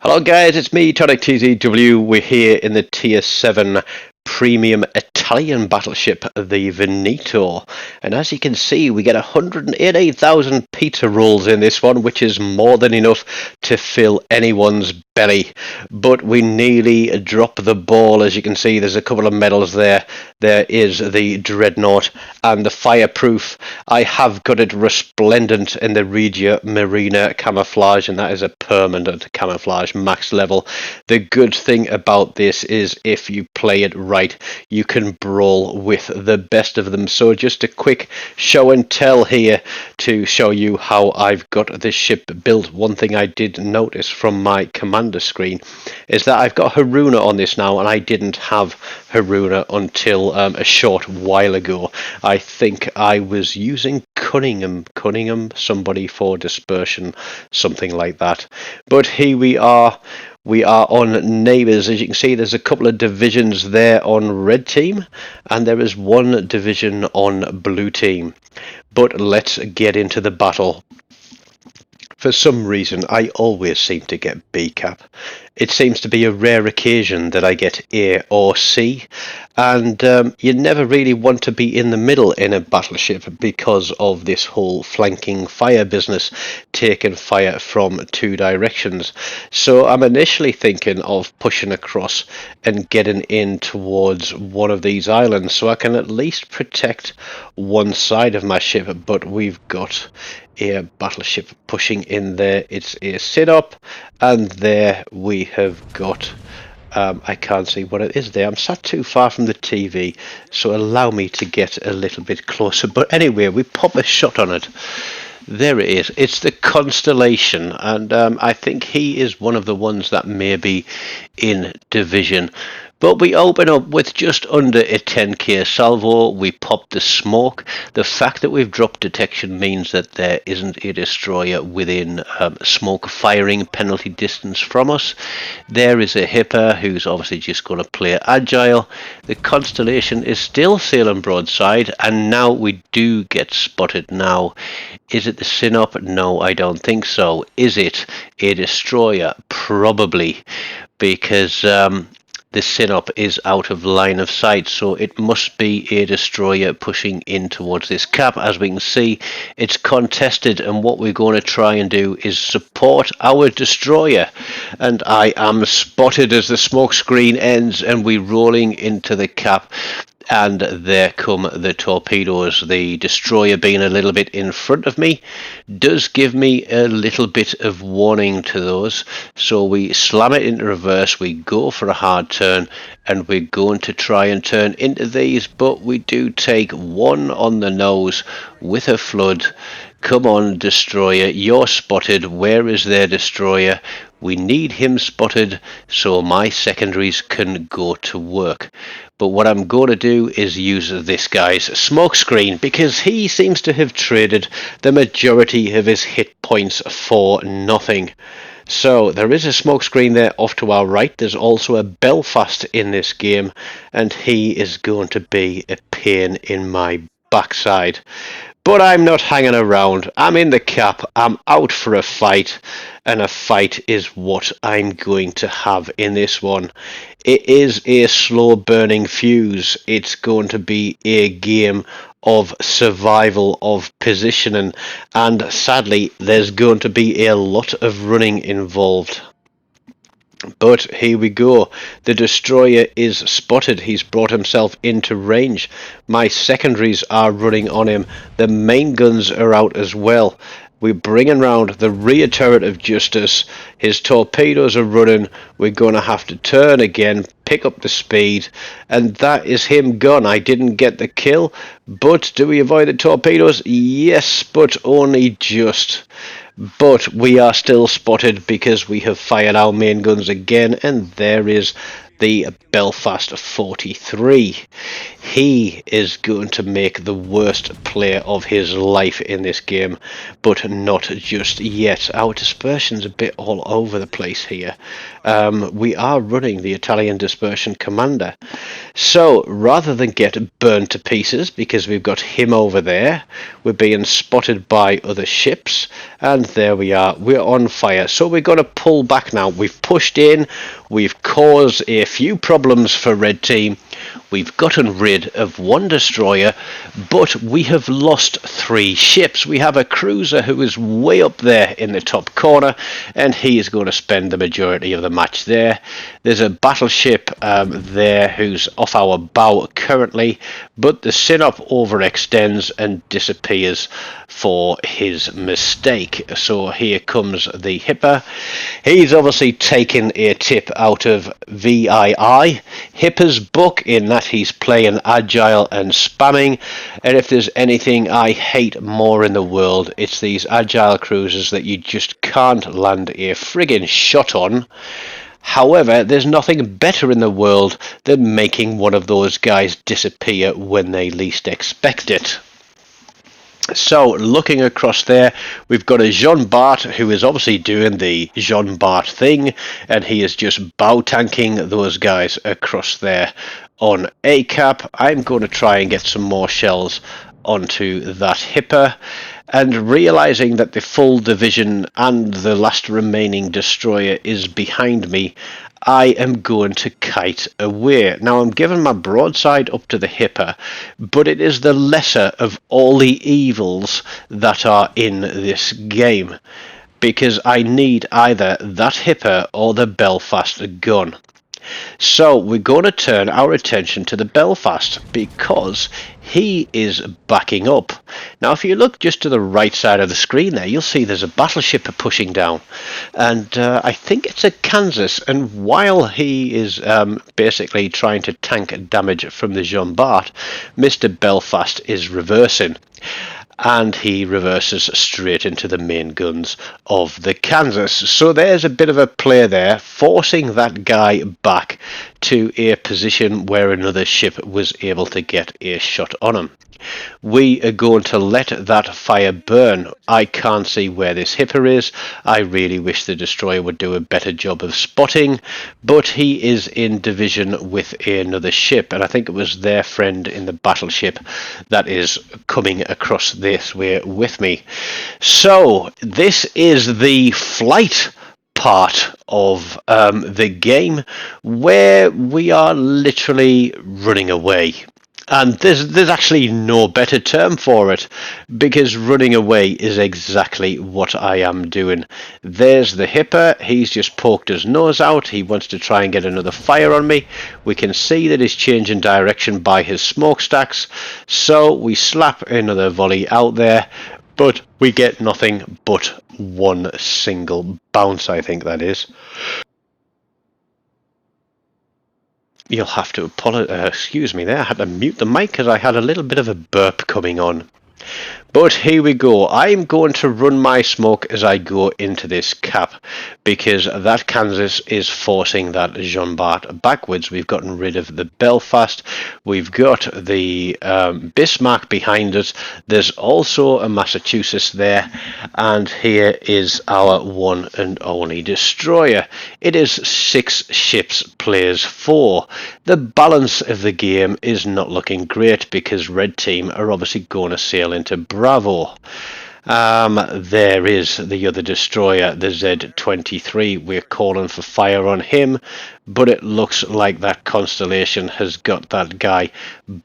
Hello guys, it's me, TONIK TZW. We're here in the Tier 7 premium Italian battleship, the Veneto. And as you can see, we get 188,000 pizza rolls in this one, which is more than enough to fill anyone's belly. But we nearly drop the ball. As you can see, there's a couple of medals there. There is the Dreadnought and the Fireproof. I have got it resplendent in the Regia Marina camouflage, and that is a permanent camouflage max level. The good thing about this is if you play it right, you can brawl with the best of them. So just a quick show and tell here to show you how I've got this ship built. One thing I did notice from my commander screen is that I've got Haruna on this now, and I didn't have Haruna until a short while ago. I think I was using Cunningham, somebody for dispersion, something like that. But here we are. We are on neighbours. As you can see, there's a couple of divisions there on red team, and there is one division on blue team. But let's get into the battle. For some reason, I always seem to get B cap. It seems to be a rare occasion that I get A or C, and you never really want to be in the middle in a battleship because of this whole flanking fire business, taking fire from two directions. So I'm initially thinking of pushing across and getting in towards one of these islands so I can at least protect one side of my ship, but we've got a battleship pushing in there. It's a sit-up, and there we have got I can't see what it is there. I'm sat too far from the TV, so allow me to get a little bit closer. But anyway, we pop a shot on it. There it is. It's the Constellation, and I think he is one of the ones that may be in division. But we open up with just under a 10k salvo. We pop the smoke. The fact that we've dropped detection means that there isn't a destroyer within smoke firing penalty distance from us. There is a Hipper who's obviously just going to play agile. The Constellation is still sailing broadside, and now we do get spotted now. Is it the Synop? No, I don't think so. Is it a destroyer? Probably, because the Synop is out of line of sight, so it must be a destroyer pushing in towards this cap. As we can see, it's contested, and what we're going to try and do is support our destroyer. And I am spotted as the smoke screen ends and we're rolling into the cap. And there come the torpedoes. The destroyer being a little bit in front of me does give me a little bit of warning to those. So we slam it into reverse, we go for a hard turn, and we're going to try and turn into these, but we do take one on the nose with a flood. Come on, destroyer, you're spotted. Where is their destroyer? We need him spotted so my secondaries can go to work. But what I'm going to do is use this guy's smoke screen, because he seems to have traded the majority of his hit points for nothing. So there is a smoke screen there off to our right. There's also a Belfast in this game, and he is going to be a pain in my backside. But I'm not hanging around. I'm in the cap. I'm out for a fight, and a fight is what I'm going to have in this one. It is a slow burning fuse. It's going to be a game of survival, of positioning, and sadly there's going to be a lot of running involved. But here we go. The destroyer is spotted. He's brought himself into range. My secondaries are running on him. The main guns are out as well. We're bringing round the rear turret of Justice. His torpedoes are running. We're going to have to turn again, pick up the speed, and that is him gone. I didn't get the kill, but do we avoid the torpedoes? Yes, but only just. But we are still spotted because we have fired our main guns again, and there is the Belfast 43. He is going to make the worst play of his life in this game, but not just yet. Our dispersion's a bit all over the place here. We are running the Italian dispersion commander. So rather than get burned to pieces because we've got him over there, we're being spotted by other ships, and there we are, we're on fire. So we're going to pull back now. We've pushed in, we've caused a few problems for red team, we've gotten rid of one destroyer, but we have lost 3 ships. We have a cruiser who is way up there in the top corner, and he is going to spend the majority of the match there. There's a battleship there who's off our bow currently, but the Sinop overextends and disappears for his mistake. So here comes the Hipper. He's obviously taken a tip out of VII, Hipper's book, in that he's playing agile and spamming, and if there's anything I hate more in the world, it's these agile cruisers that you just can't land a friggin' shot on. However, there's nothing better in the world than making one of those guys disappear when they least expect it. So, looking across there, we've got a Jean Bart who is obviously doing the Jean Bart thing, and he is just bow tanking those guys across there on A cap. I'm going to try and get some more shells onto that Hipper, and realizing that the full division and the last remaining destroyer is behind me, I am going to kite away. Now, I'm giving my broadside up to the Hipper, but it is the lesser of all the evils that are in this game, because I need either that Hipper or the Belfast gun. So we're going to turn our attention to the Belfast because he is backing up. Now, if you look just to the right side of the screen there, you'll see there's a battleship pushing down, and I think it's a Kansas. And while he is basically trying to tank damage from the Jean Bart, Mr. Belfast is reversing, and he reverses straight into the main guns of the Kansas. So there's a bit of a play there, forcing that guy back to a position where another ship was able to get a shot on him. We are going to let that fire burn. I can't see where this Hipper is. I really wish the destroyer would do a better job of spotting, but he is in division with another ship, and I think it was their friend in the battleship that is coming across this way with me. So this is the flight part of the game where we are literally running away. And there's actually no better term for it, because running away is exactly what I am doing. There's the Hipper. He's just poked his nose out. He wants to try and get another fire on me. We can see that he's changing direction by his smokestacks. So we slap another volley out there, but we get nothing but one single bounce, I think that is. You'll have to excuse me there. I had to mute the mic because I had a little bit of a burp coming on. But here we go. I'm going to run my smoke as I go into this cap, because that Kansas is forcing that Jean Bart backwards. We've gotten rid of the Belfast. We've got the Bismarck behind us. There's also a Massachusetts there. And here is our one and only destroyer. It is 6 ships, plays 4. The balance of the game is not looking great because red team are obviously going to sail into Bravo. There is the other destroyer, the Z-23. We're calling for fire on him, but it looks like that Constellation has got that guy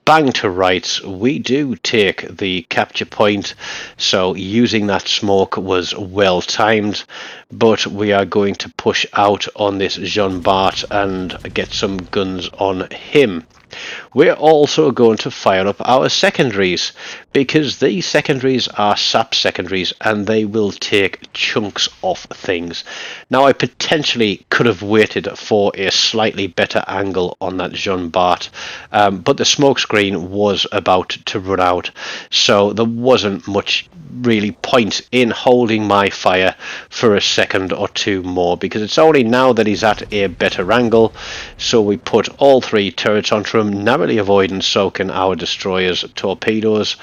bang to rights. We do take the capture point, so using that smoke was well timed, but we are going to push out on this Jean Bart and get some guns on him. We're also going to fire up our secondaries, because these secondaries are sap secondaries and they will take chunks off things. Now, I potentially could have waited for a slightly better angle on that Jean Bart, but the smoke screen was about to run out, so there wasn't much really point in holding my fire for a second or two more, because it's only now that he's at a better angle. So we put all three turrets onto him, narrowly avoiding soaking our destroyers' torpedoes,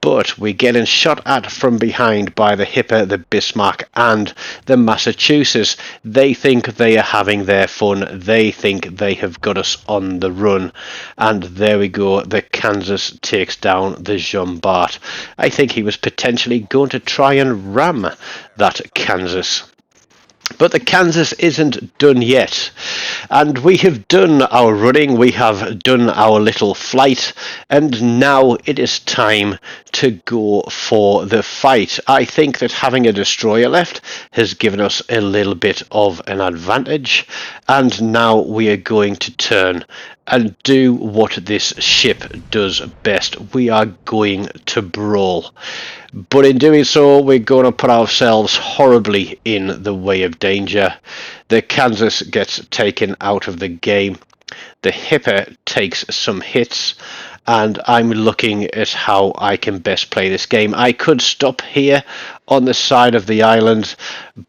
but we're getting shot at from behind by the Hipper, the Bismarck and the Massachusetts. They think they are having their fun. They think they have got us on the run. And there we go. The Kansas takes down the Jean Bart. I think he was potentially going to try and ram that Kansas. But the Kansas isn't done yet, and we have done our running, we have done our little flight, and now it is time to go for the fight. I think that having a destroyer left has given us a little bit of an advantage, and now we are going to turn and do what this ship does best. We are going to brawl. But in doing so, we're going to put ourselves horribly in the way of danger. The Kansas gets taken out of the game. The Hipper takes some hits, and I'm looking at how I can best play this game. I could stop here on the side of the island,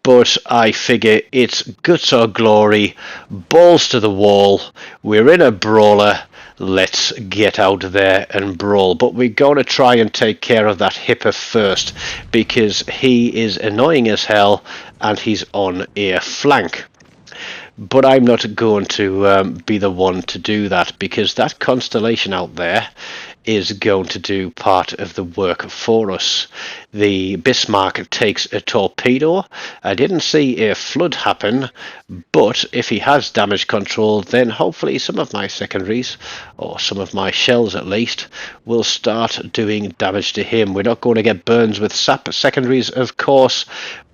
but I figure it's guts or glory, balls to the wall. We're in a brawler. Let's get out there and brawl. But we're going to try and take care of that Hipper first, because he is annoying as hell and he's on a flank. But I'm not going to be the one to do that, because that constellation out there is going to do part of the work for us. The Bismarck takes a torpedo. I didn't see a flood happen, but if he has damage control, then hopefully some of my secondaries, or some of my shells at least, will start doing damage to him. We're not going to get burns with sap secondaries, of course,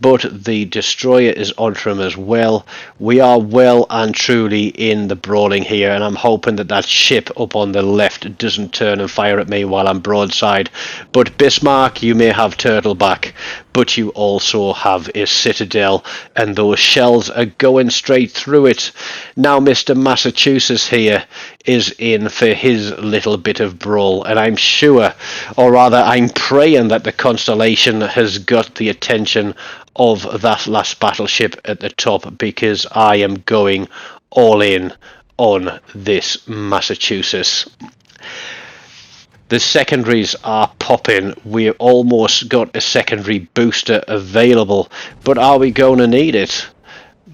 but the destroyer is onto him as well. We are well and truly in the brawling here, and I'm hoping that that ship up on the left doesn't turn and fire at me while I'm broadside. But Bismarck, you may have turtleback, but you also have a citadel, and those shells are going straight through it. Now Mr. Massachusetts here is in for his little bit of brawl, and I'm sure, or rather I'm praying, that the constellation has got the attention of that last battleship at the top, because I am going all in on this Massachusetts. The secondaries are popping. We've almost got a secondary booster available, but are we going to need it?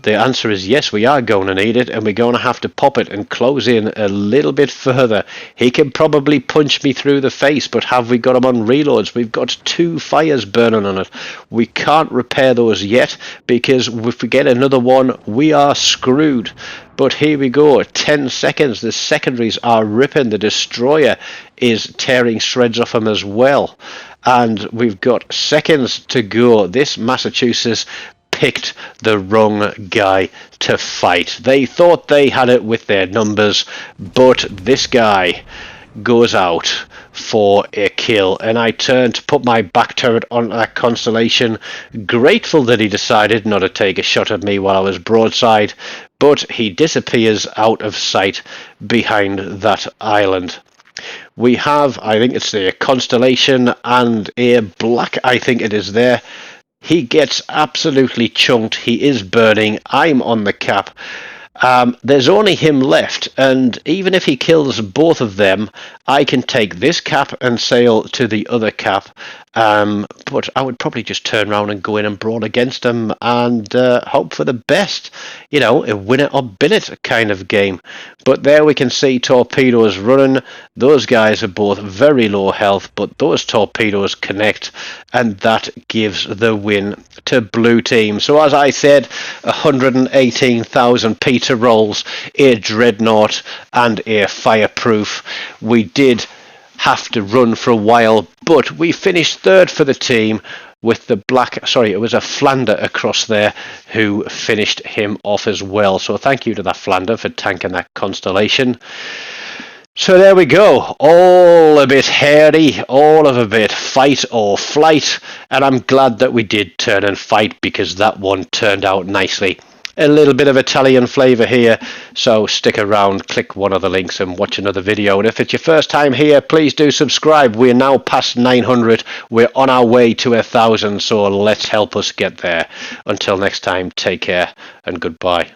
The answer is yes, we are going to need it, and we're going to have to pop it and close in a little bit further. He can probably punch me through the face, but have we got him on reloads? We've got 2 fires burning on it. We can't repair those yet, because if we get another one, we are screwed. But here we go, 10 seconds, the secondaries are ripping, the destroyer is tearing shreds off him as well, and we've got seconds to go. This Massachusetts picked the wrong guy to fight. They thought they had it with their numbers, but this guy goes out for a kill, and I turned to put my back turret on that constellation, grateful that he decided not to take a shot at me while I was broadside, but he disappears out of sight behind that island. We have, I think it's the constellation and a black, I think it is there. He gets absolutely chunked. He is burning. I'm on the cap. There's only him left, and even if he kills both of them, I can take this cap and sail to the other cap. But I would probably just turn around and go in and brawl against him and hope for the best. You know, a winner or bin it kind of game. But there we can see torpedoes running. Those guys are both very low health, but those torpedoes connect, and that gives the win to blue team. So as I said, 118,000 Peter rolls, a dreadnought and a fireproof. We did have to run for a while, but we finished third for the team with the black, sorry, it was a Flander across there who finished him off as well. So thank you to that Flander for tanking that constellation. So there we go, all a bit hairy, all of a bit fight or flight, and I'm glad that we did turn and fight because that one turned out nicely. A little bit of Italian flavour here, so stick around, click one of the links and watch another video. And if it's your first time here, please do subscribe. We're now past 900, we're on our way to 1,000, so let's help us get there. Until next time, take care and goodbye.